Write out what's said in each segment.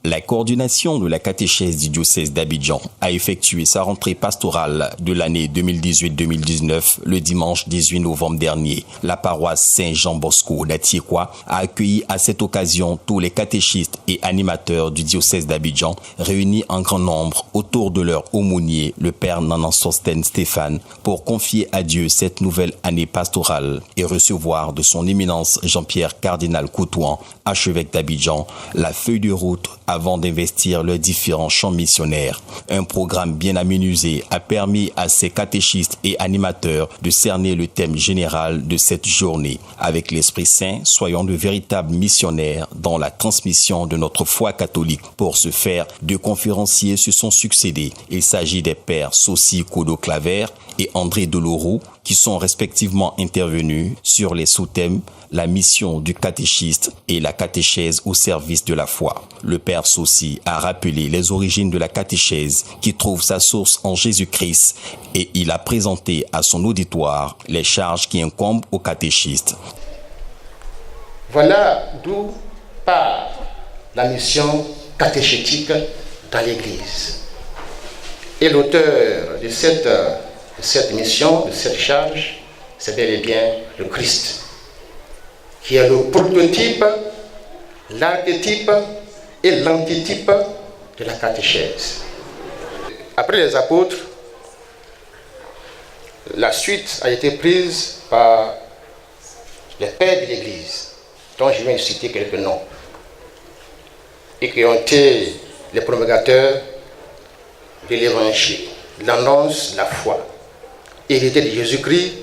La coordination de la catéchèse du diocèse d'Abidjan a effectué sa rentrée pastorale de l'année 2018-2019 le dimanche 18 novembre dernier. La paroisse Saint-Jean-Bosco d'Atiekwa a accueilli à cette occasion tous les catéchistes et animateurs du diocèse d'Abidjan réunis en grand nombre autour de leur aumônier, le père Nanan-Sostène Stéphane, pour confier à Dieu cette nouvelle année pastorale et recevoir de son éminence Jean-Pierre Cardinal Coutouan, archevêque d'Abidjan, la feuille de route avant d'investir leurs différents champs missionnaires. Un programme bien aménagé a permis à ces catéchistes et animateurs de cerner le thème général de cette journée. Avec l'Esprit Saint, soyons de véritables missionnaires dans la transmission de notre foi catholique. Pour ce faire, deux conférenciers se sont succédés. Il s'agit des pères Sossi Kodo-Claver et André Deloroux, qui sont respectivement intervenus sur les sous-thèmes la mission du catéchiste et la catéchèse au service de la foi. Le père Sossi a rappelé les origines de la catéchèse qui trouve sa source en Jésus-Christ et il a présenté à son auditoire les charges qui incombent au catéchiste. Voilà d'où part la mission catéchétique dans l'Église. Et l'auteur de cette mission, de cette charge, c'est bel et bien le Christ, qui est le prototype, l'archétype et l'antitype de la catéchèse. Après les apôtres, la suite a été prise par les pères de l'Église, dont je viens de citer quelques noms, et qui ont été les promulgateurs de l'Évangile, l'annonce de la foi, hérité de Jésus-Christ,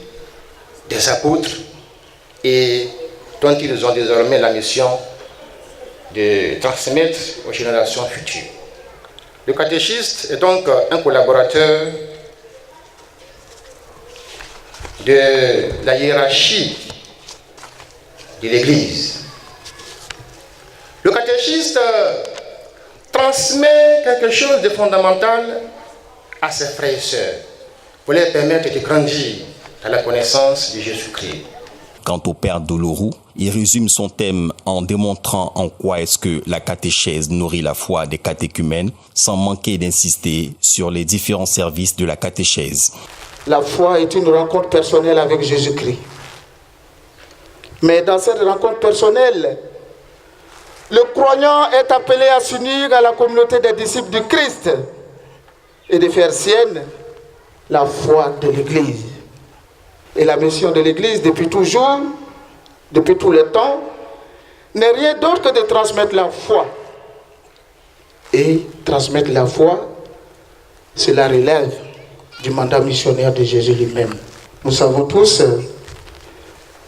des apôtres, et dont ils ont désormais la mission de transmettre aux générations futures. Le catéchiste est donc un collaborateur de la hiérarchie de l'Église. Le catéchiste transmet quelque chose de fondamental à ses frères et sœurs pour leur permettre de grandir dans la connaissance de Jésus-Christ. Quant au père Deloroux, il résume son thème en démontrant en quoi est-ce que la catéchèse nourrit la foi des catéchumènes, sans manquer d'insister sur les différents services de la catéchèse. La foi est une rencontre personnelle avec Jésus-Christ. Mais dans cette rencontre personnelle, le croyant est appelé à s'unir à la communauté des disciples du Christ et de faire sienne la foi de l'Église. Et la mission de l'Église, depuis toujours, depuis tous les temps, n'est rien d'autre que de transmettre la foi. Et transmettre la foi, cela relève du mandat missionnaire de Jésus lui-même. Nous savons tous,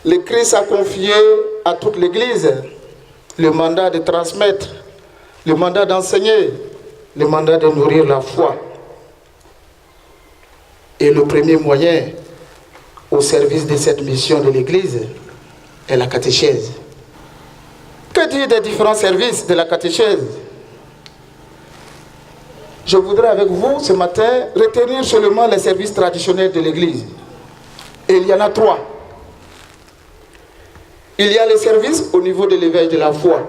le Christ a confié à toute l'Église le mandat de transmettre, le mandat d'enseigner, le mandat de nourrir la foi. Et le premier moyen au service de cette mission de l'Église est la catéchèse. Que dire des différents services de la catéchèse? Je voudrais avec vous ce matin retenir seulement les services traditionnels de l'Église. Et il y en a 3. Il y a les services au niveau de l'éveil de la foi.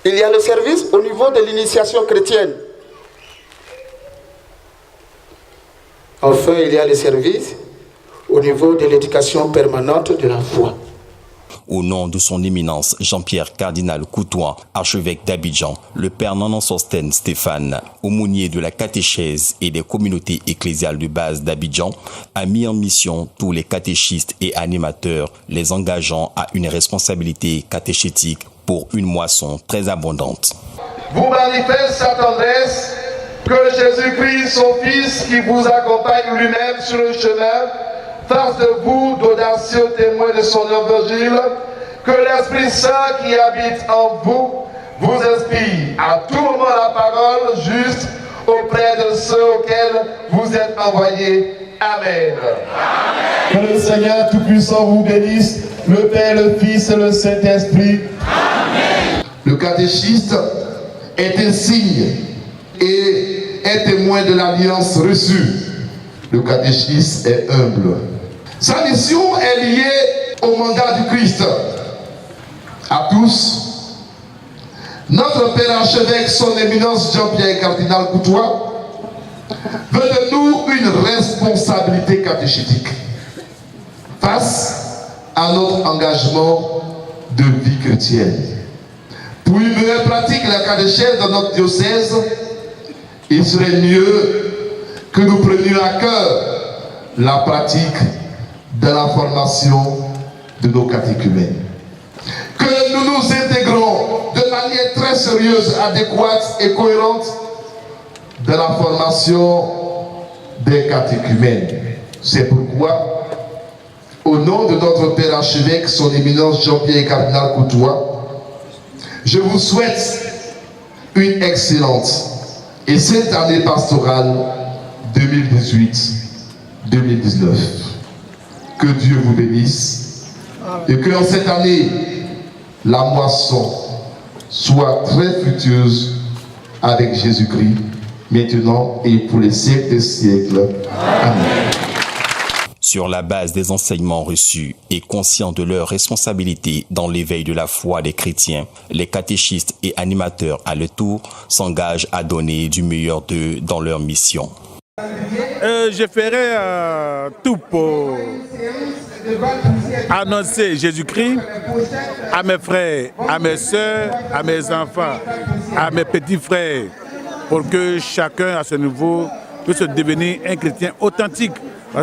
Il y a le service au niveau de l'initiation chrétienne. Enfin, il y a le service au niveau de l'éducation permanente de la foi. Au nom de son éminence Jean-Pierre Cardinal Coutouan, archevêque d'Abidjan, le père Nanan-Sostène Stéphane, aumônier de la catéchèse et des communautés ecclésiales de base d'Abidjan, a mis en mission tous les catéchistes et animateurs, les engageant à une responsabilité catéchétique pour une moisson très abondante. Vous manifeste sa tendresse que Jésus-Christ, son Fils, qui vous accompagne lui-même sur le chemin, fasse de vous d'audacieux témoins de son évangile, que l'Esprit Saint qui habite en vous vous inspire à tout moment la parole juste auprès de ceux auxquels vous êtes envoyés. Amen. Amen. Que le Seigneur Tout-Puissant vous bénisse, le Père, le Fils et le Saint-Esprit. Amen. Le catéchiste est un signe et est témoin de l'alliance reçue. Le catéchisme est humble. Sa mission est liée au mandat du Christ. À tous, notre Père archevêque, son éminence Jean-Pierre Cardinal Coutois, veut de nous une responsabilité catéchétique face à notre engagement de vie chrétienne. Pour une meilleure pratique de la catéchèse dans notre diocèse, il serait mieux que nous prenions à cœur la pratique de la formation de nos catéchumènes. Que nous nous intégrons de manière très sérieuse, adéquate et cohérente de la formation des catéchumènes. C'est pourquoi, au nom de notre Père archevêque, son éminence Jean-Pierre Cardinal Coutois, je vous souhaite une excellente et sainte année pastorale 2018-2019. Que Dieu vous bénisse et que en cette année, la moisson soit très fructueuse avec Jésus-Christ, maintenant et pour les siècles des siècles. Amen. Sur la base des enseignements reçus et conscients de leur responsabilité dans l'éveil de la foi des chrétiens, les catéchistes et animateurs à leur tour s'engagent à donner du meilleur d'eux dans leur mission. Je ferai tout pour annoncer Jésus-Christ à mes frères, à mes soeurs, à mes enfants, à mes petits frères, pour que chacun à ce niveau puisse devenir un chrétien authentique.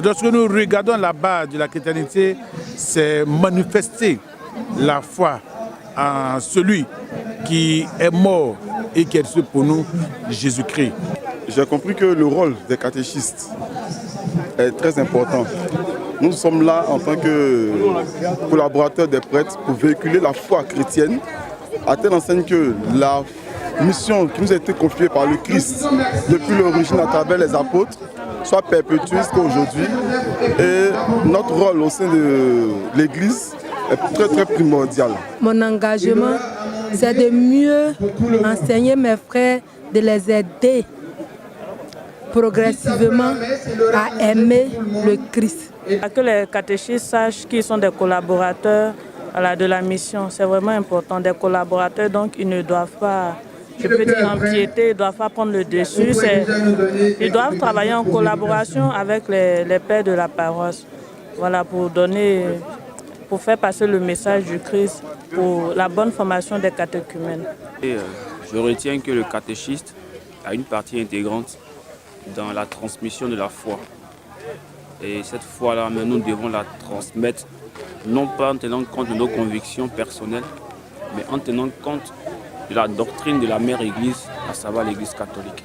Lorsque nous regardons la base de la chrétienté, c'est manifester la foi en celui qui est mort et qui est ressuscité pour nous, Jésus-Christ. J'ai compris que le rôle des catéchistes est très important. Nous sommes là en tant que collaborateurs des prêtres pour véhiculer la foi chrétienne à telle enseigne que la mission qui nous a été confiée par le Christ depuis l'origine à travers les apôtres soit perpétuée jusqu'à aujourd'hui. Et notre rôle au sein de l'Église est très très primordial. Mon engagement, c'est de mieux enseigner mes frères, de les aider progressivement à aimer le Christ. Que les catéchistes sachent qu'ils sont des collaborateurs de la mission. C'est vraiment important. Des collaborateurs, donc ils ne doivent pas, je peux dire empiéter, ils ne doivent pas prendre le dessus. Ils doivent travailler en collaboration avec les pères de la paroisse. Voilà, pour faire passer le message du Christ, pour la bonne formation des catéchumènes. Je retiens que le catéchiste a une partie intégrante dans la transmission de la foi. Et cette foi-là, nous devons la transmettre, non pas en tenant compte de nos convictions personnelles, mais en tenant compte de la doctrine de la mère Église, à savoir l'Église catholique.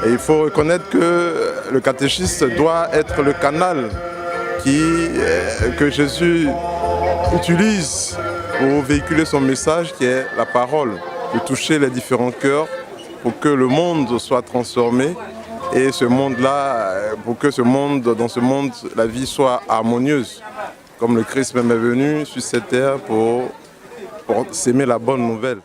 Et il faut reconnaître que le catéchiste doit être le canal que Jésus utilise pour véhiculer son message, qui est la parole, de toucher les différents cœurs pour que le monde soit transformé. Et ce monde-là, pour que dans ce monde, la vie soit harmonieuse. Comme le Christ même est venu sur cette terre pour s'aimer la bonne nouvelle.